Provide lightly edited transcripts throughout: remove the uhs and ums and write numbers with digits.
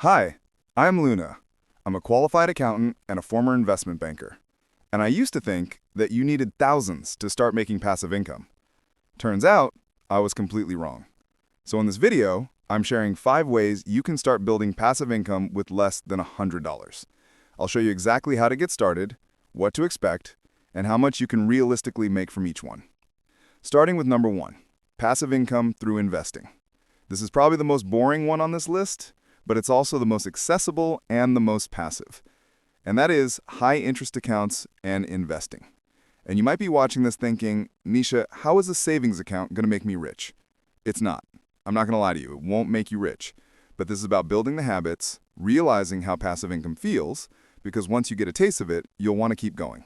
Hi, I'm Luna. I'm a qualified accountant and a former investment banker. And I used to think that you needed thousands to start making passive income. Turns out, I was completely wrong. So in this video, I'm sharing 5 ways you can start building passive income with less than $100. I'll show you exactly how to get started, what to expect, and how much you can realistically make from each one. Starting with number 1, passive income through investing. This is probably the most boring one on this list, but it's also the most accessible and the most passive. And that is high interest accounts and investing. And you might be watching this thinking, Misha, how is a savings account going to make me rich? It's not. I'm not going to lie to you. It won't make you rich. But this is about building the habits, realizing how passive income feels, because once you get a taste of it, you'll want to keep going.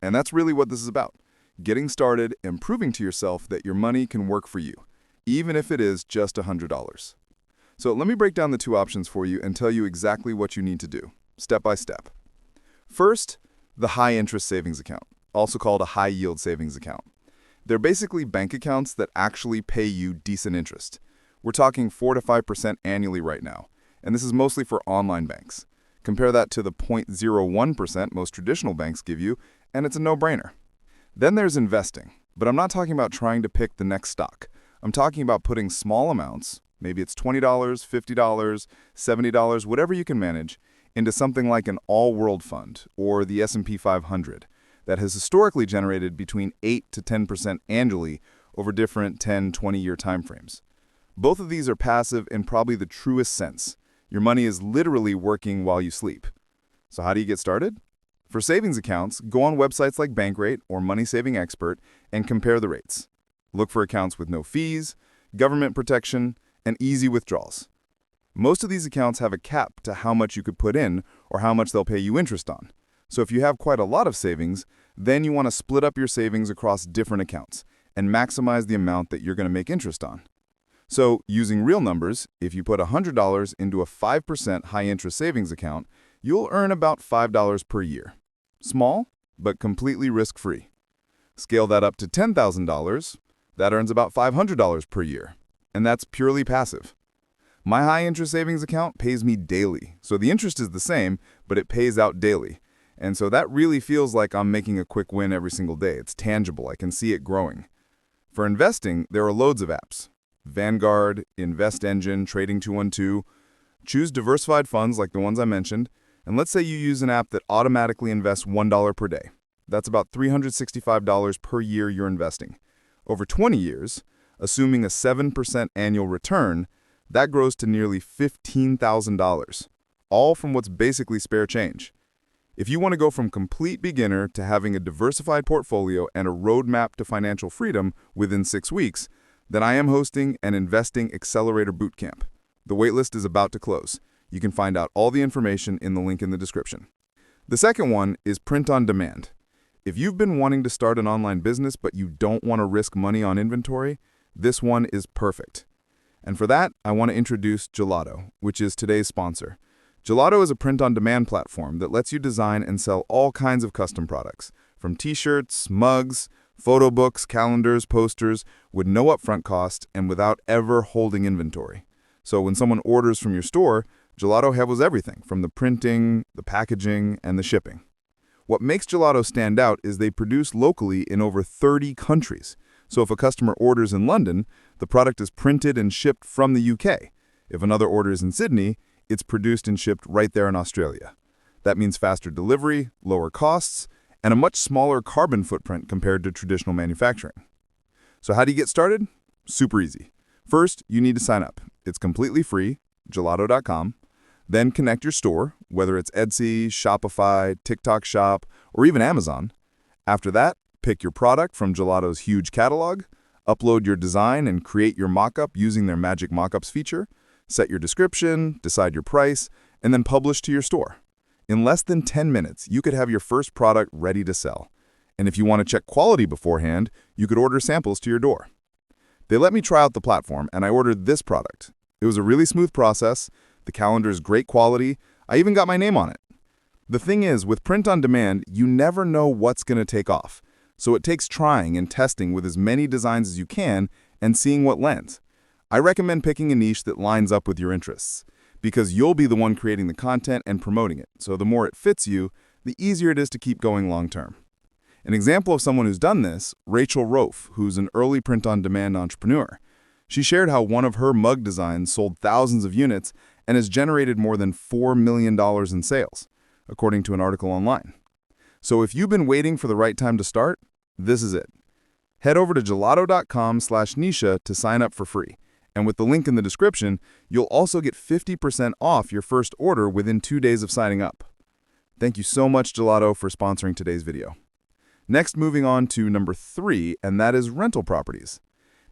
And that's really what this is about. Getting started and proving to yourself that your money can work for you, even if it is just $100. So let me break down the 2 options for you and tell you exactly what you need to do, step by step. First, the high-interest savings account, also called a high-yield savings account. They're basically bank accounts that actually pay you decent interest. We're talking 4 to 5% annually right now, and this is mostly for online banks. Compare that to the 0.01% most traditional banks give you, and it's a no-brainer. Then there's investing, but I'm not talking about trying to pick the next stock. I'm talking about putting small amounts, maybe it's $20, $50, $70, whatever you can manage, into something like an all-world fund or the S&P 500 that has historically generated between 8 to 10% annually over different 10, 20-year timeframes. Both of these are passive in probably the truest sense. Your money is literally working while you sleep. So how do you get started? For savings accounts, go on websites like Bankrate or Money Saving Expert and compare the rates. Look for accounts with no fees, government protection, and easy withdrawals. Most of these accounts have a cap to how much you could put in or how much they'll pay you interest on. So if you have quite a lot of savings, then you want to split up your savings across different accounts and maximize the amount that you're going to make interest on. So using real numbers, if you put $100 into a 5% high-interest savings account, you'll earn about $5 per year. Small, but completely risk-free. Scale that up to $10,000, that earns about $500 per year, and that's purely passive. My high-interest savings account pays me daily, so the interest is the same, but it pays out daily. And so that really feels like I'm making a quick win every single day. It's tangible. I can see it growing. For investing, there are loads of apps. Vanguard, InvestEngine, Trading 212. Choose diversified funds like the ones I mentioned, and let's say you use an app that automatically invests $1 per day. That's about $365 per year you're investing. Over 20 years, assuming a 7% annual return, that grows to nearly $15,000, all from what's basically spare change. If you want to go from complete beginner to having a diversified portfolio and a roadmap to financial freedom within 6 weeks, then I am hosting an Investing Accelerator Bootcamp. The waitlist is about to close. You can find out all the information in the link in the description. The second one is print on demand. If you've been wanting to start an online business but you don't want to risk money on inventory, this one is perfect. And for that, I want to introduce Gelato, which is today's sponsor. Gelato is a print-on-demand platform that lets you design and sell all kinds of custom products, from t-shirts, mugs, photo books, calendars, posters, with no upfront cost and without ever holding inventory. So when someone orders from your store, Gelato handles everything, from the printing, the packaging, and the shipping. What makes Gelato stand out is they produce locally in over 30 countries. So if a customer orders in London, the product is printed and shipped from the UK. If another orders in Sydney, it's produced and shipped right there in Australia. That means faster delivery, lower costs, and a much smaller carbon footprint compared to traditional manufacturing. So how do you get started? Super easy. First, you need to sign up. It's completely free, gelato.com. Then connect your store, whether it's Etsy, Shopify, TikTok Shop, or even Amazon. After that, pick your product from Gelato's huge catalog, upload your design and create your mockup using their Magic Mockups feature, set your description, decide your price, and then publish to your store. In less than 10 minutes, you could have your first product ready to sell. And if you want to check quality beforehand, you could order samples to your door. They let me try out the platform, and I ordered this product. It was a really smooth process. The calendar is great quality. I even got my name on it. The thing is, with print on demand, you never know what's going to take off. So it takes trying and testing with as many designs as you can and seeing what lands. I recommend picking a niche that lines up with your interests. because you'll be the one creating the content and promoting it. So the more it fits you, the easier it is to keep going long term. An example of someone who's done this, Rachel Rofe, who's an early print-on-demand entrepreneur. She shared how one of her mug designs sold thousands of units and has generated more than $4 million in sales, according to an article online. So if you've been waiting for the right time to start, this is it. Head over to gelato.com/Nisha to sign up for free. And with the link in the description, you'll also get 50% off your first order within 2 days of signing up. Thank you so much, Gelato, for sponsoring today's video. Next, moving on to number 3, and that is rental properties.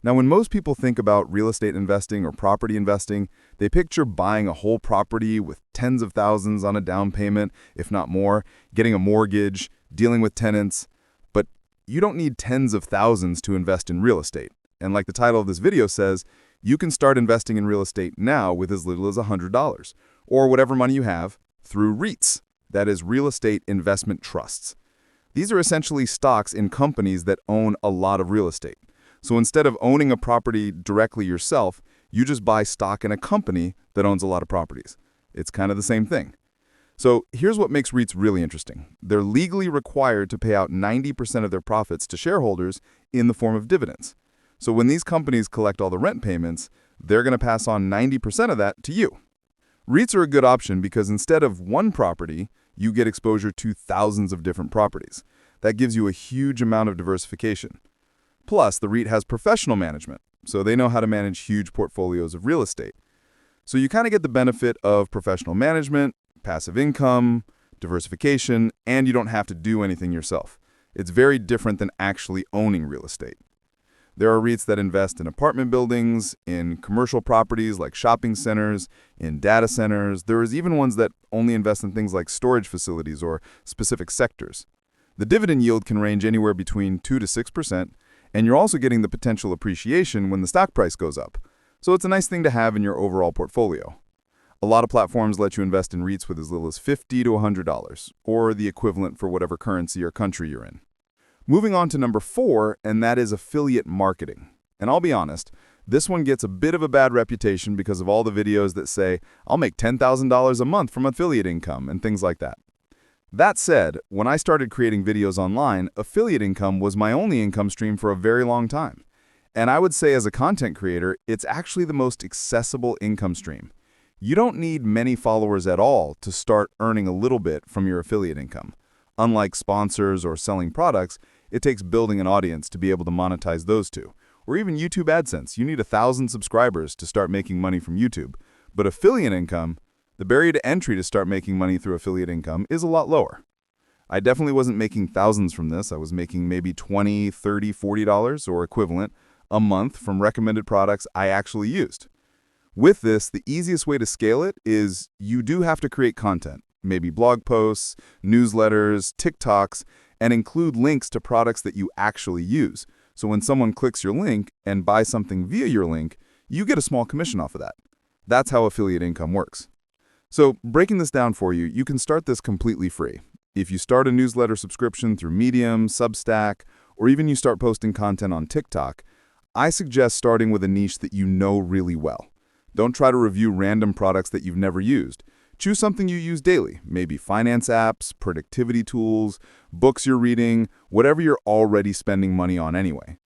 Now, when most people think about real estate investing or property investing, they picture buying a whole property with tens of thousands on a down payment, if not more, getting a mortgage, dealing with tenants. But you don't need tens of thousands to invest in real estate. And like the title of this video says, you can start investing in real estate now with as little as $100, or whatever money you have, through REITs, that is real estate investment trusts. These are essentially stocks in companies that own a lot of real estate. So instead of owning a property directly yourself, you just buy stock in a company that owns a lot of properties. It's kind of the same thing. So here's what makes REITs really interesting. They're legally required to pay out 90% of their profits to shareholders in the form of dividends. So when these companies collect all the rent payments, they're going to pass on 90% of that to you. REITs are a good option because instead of one property, you get exposure to thousands of different properties. That gives you a huge amount of diversification. Plus, the REIT has professional management, so they know how to manage huge portfolios of real estate. So you kind of get the benefit of professional management, passive income, diversification, and you don't have to do anything yourself. It's very different than actually owning real estate. There are REITs that invest in apartment buildings, in commercial properties like shopping centers, in data centers. There is even ones that only invest in things like storage facilities or specific sectors. The dividend yield can range anywhere between 2 to 6%, and you're also getting the potential appreciation when the stock price goes up. So it's a nice thing to have in your overall portfolio. A lot of platforms let you invest in REITs with as little as $50 to $100, or the equivalent for whatever currency or country you're in. Moving on to number 4, and that is affiliate marketing. And I'll be honest, this one gets a bit of a bad reputation because of all the videos that say, I'll make $10,000 a month from affiliate income and things like that. That said, when I started creating videos online, affiliate income was my only income stream for a very long time. And I would say as a content creator, it's actually the most accessible income stream. You don't need many followers at all to start earning a little bit from your affiliate income. Unlike sponsors or selling products, it takes building an audience to be able to monetize those two. Or even YouTube AdSense, you need 1,000 subscribers to start making money from YouTube. But affiliate income, the barrier to entry to start making money through affiliate income is a lot lower. I definitely wasn't making thousands from this. I was making maybe $20, $30, $40 or equivalent a month from recommended products I actually used. With this, the easiest way to scale it is you do have to create content, maybe blog posts, newsletters, TikToks, and include links to products that you actually use. So when someone clicks your link and buys something via your link, you get a small commission off of that. That's how affiliate income works. So breaking this down for you, you can start this completely free. If you start a newsletter subscription through Medium, Substack, or even you start posting content on TikTok, I suggest starting with a niche that you know really well. Don't try to review random products that you've never used. Choose something you use daily, maybe finance apps, productivity tools, books you're reading, whatever you're already spending money on anyway.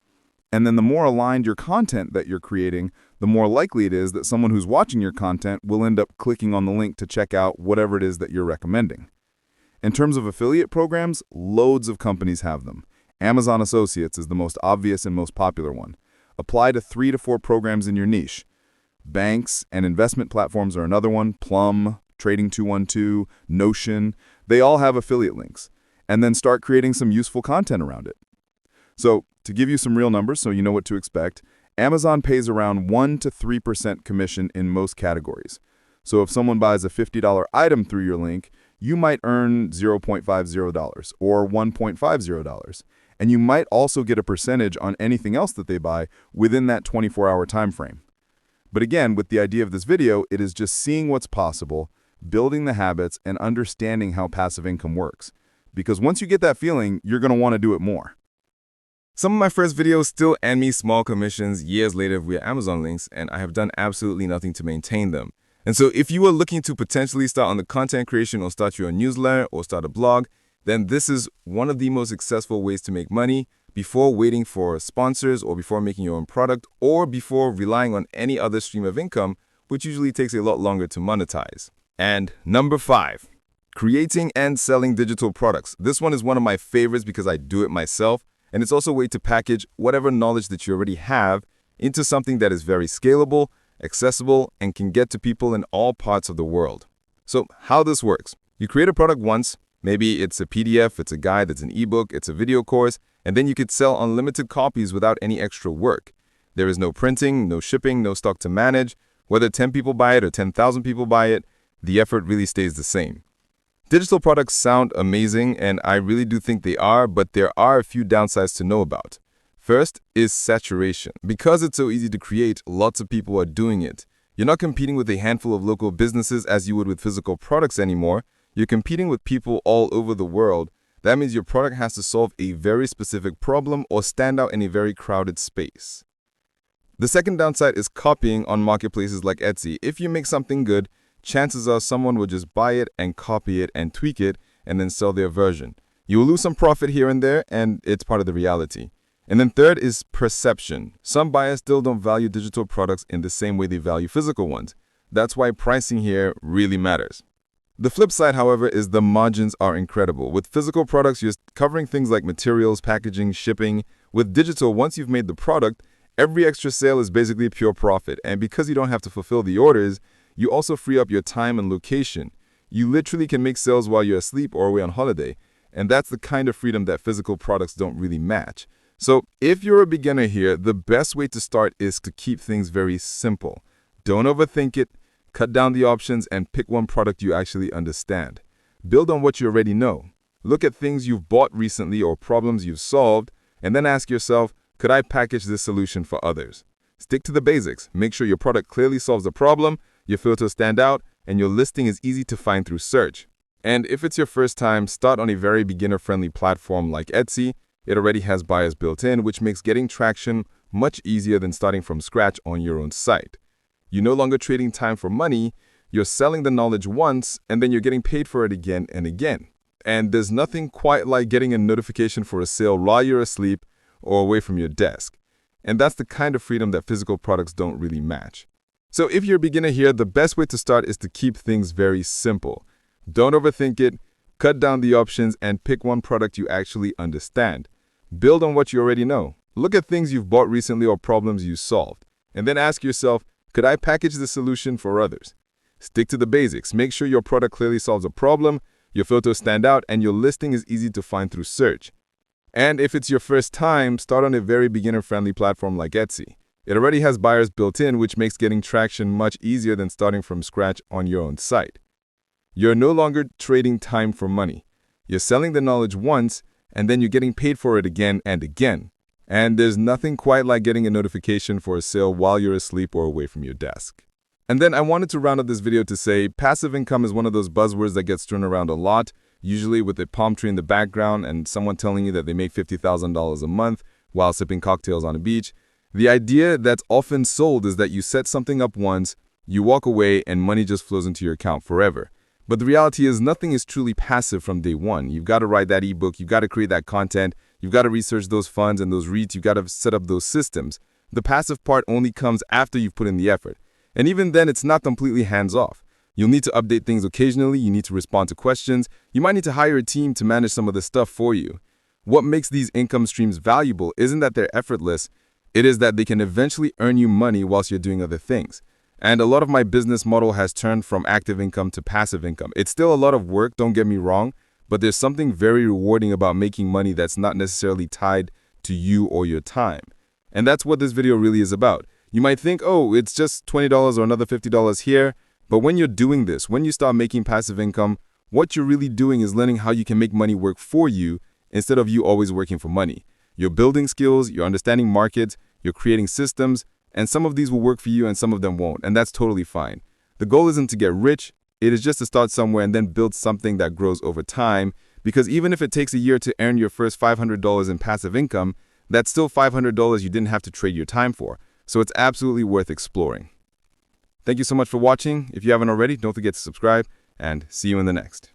And then the more aligned your content that you're creating, the more likely it is that someone who's watching your content will end up clicking on the link to check out whatever it is that you're recommending. In terms of affiliate programs, loads of companies have them. Amazon Associates is the most obvious and most popular one. Apply to 3 to 4 programs in your niche. Banks and investment platforms are another one, Plum, Trading 212, Notion. They all have affiliate links. And then start creating some useful content around it. So, to give you some real numbers so you know what to expect, Amazon pays around 1 to 3% commission in most categories. So if someone buys a $50 item through your link, you might earn $0.50 or $1.50. And you might also get a percentage on anything else that they buy within that 24-hour time frame. But again, with the idea of this video, it is just seeing what's possible, building the habits, and understanding how passive income works. Because once you get that feeling, you're going to want to do it more. Some of my first videos still earn me small commissions years later via Amazon links, and I have done absolutely nothing to maintain them. And so if you are looking to potentially start on the content creation or start your own newsletter or start a blog, then this is one of the most successful ways to make money before waiting for sponsors or before making your own product or before relying on any other stream of income, which usually takes a lot longer to monetize. And number 5, creating and selling digital products. This one is one of my favorites because I do it myself, and it's also a way to package whatever knowledge that you already have into something that is very scalable, accessible, and can get to people in all parts of the world. So how this works: you create a product once, maybe it's a PDF, it's a guide, it's an ebook, it's a video course, and then you could sell unlimited copies without any extra work. There is no printing, no shipping, no stock to manage. Whether 10 people buy it or 10,000 people buy it, the effort really stays the same. Digital products sound amazing, and I really do think they are, but there are a few downsides to know about. First is saturation. Because it's so easy to create, lots of people are doing it. You're not competing with a handful of local businesses as you would with physical products anymore. You're competing with people all over the world. That means your product has to solve a very specific problem or stand out in a very crowded space. The second downside is copying on marketplaces like Etsy. If you make something good, chances are someone will just buy it and copy it and tweak it and then sell their version. You will lose some profit here and there, and it's part of the reality. And then third is perception. Some buyers still don't value digital products in the same way they value physical ones. That's why pricing here really matters. The flip side, however, is the margins are incredible. With physical products, you're covering things like materials, packaging, shipping. With digital, once you've made the product, every extra sale is basically pure profit. And because you don't have to fulfill the orders, you also free up your time and location. You literally can make sales while you're asleep or away on holiday. And that's the kind of freedom that physical products don't really match. So if you're a beginner here, the best way to start is to keep things very simple. Don't overthink it. Cut down the options and pick one product you actually understand. Build on what you already know. Look at things you've bought recently or problems you've solved, and then ask yourself, could I package this solution for others? Stick to the basics. Make sure your product clearly solves a problem, your filters stand out, and your listing is easy to find through search. And if it's your first time, start on a very beginner-friendly platform like Etsy. It already has buyers built in, which makes getting traction much easier than starting from scratch on your own site. You're no longer trading time for money, you're selling the knowledge once, and then you're getting paid for it again and again. And there's nothing quite like getting a notification for a sale while you're asleep or away from your desk. And that's the kind of freedom that physical products don't really match. So if you're a beginner here, the best way to start is to keep things very simple. Don't overthink it, cut down the options, and pick one product you actually understand. Build on what you already know. Look at things you've bought recently or problems you solved. And then ask yourself, could I package the solution for others? Stick to the basics. Make sure your product clearly solves a problem, your photos stand out, and your listing is easy to find through search. And if it's your first time, start on a very beginner-friendly platform like Etsy. It already has buyers built in, which makes getting traction much easier than starting from scratch on your own site. You're no longer trading time for money. You're selling the knowledge once, and then you're getting paid for it again and again. And there's nothing quite like getting a notification for a sale while you're asleep or away from your desk. And then I wanted to round up this video to say passive income is one of those buzzwords that gets thrown around a lot, usually with a palm tree in the background and someone telling you that they make $50,000 a month while sipping cocktails on a beach. The idea that's often sold is that you set something up once, you walk away, and money just flows into your account forever. But the reality is nothing is truly passive from day one. You've got to write that ebook, you've got to create that content, you've got to research those funds and those REITs, you've got to set up those systems. The passive part only comes after you've put in the effort. And even then, it's not completely hands-off. You'll need to update things occasionally, you need to respond to questions, you might need to hire a team to manage some of the stuff for you. What makes these income streams valuable isn't that they're effortless, it is that they can eventually earn you money whilst you're doing other things. And a lot of my business model has turned from active income to passive income. It's still a lot of work, don't get me wrong, but there's something very rewarding about making money that's not necessarily tied to you or your time. And that's what this video really is about. You might think, oh, it's just $20 or another $50 here. But when you're doing this, when you start making passive income, what you're really doing is learning how you can make money work for you instead of you always working for money. You're building skills, you're understanding markets, you're creating systems, and some of these will work for you and some of them won't, and that's totally fine. The goal isn't to get rich, it is just to start somewhere and then build something that grows over time, because even if it takes a year to earn your first $500 in passive income, that's still $500 you didn't have to trade your time for, so it's absolutely worth exploring. Thank you so much for watching. If you haven't already, don't forget to subscribe, and see you in the next.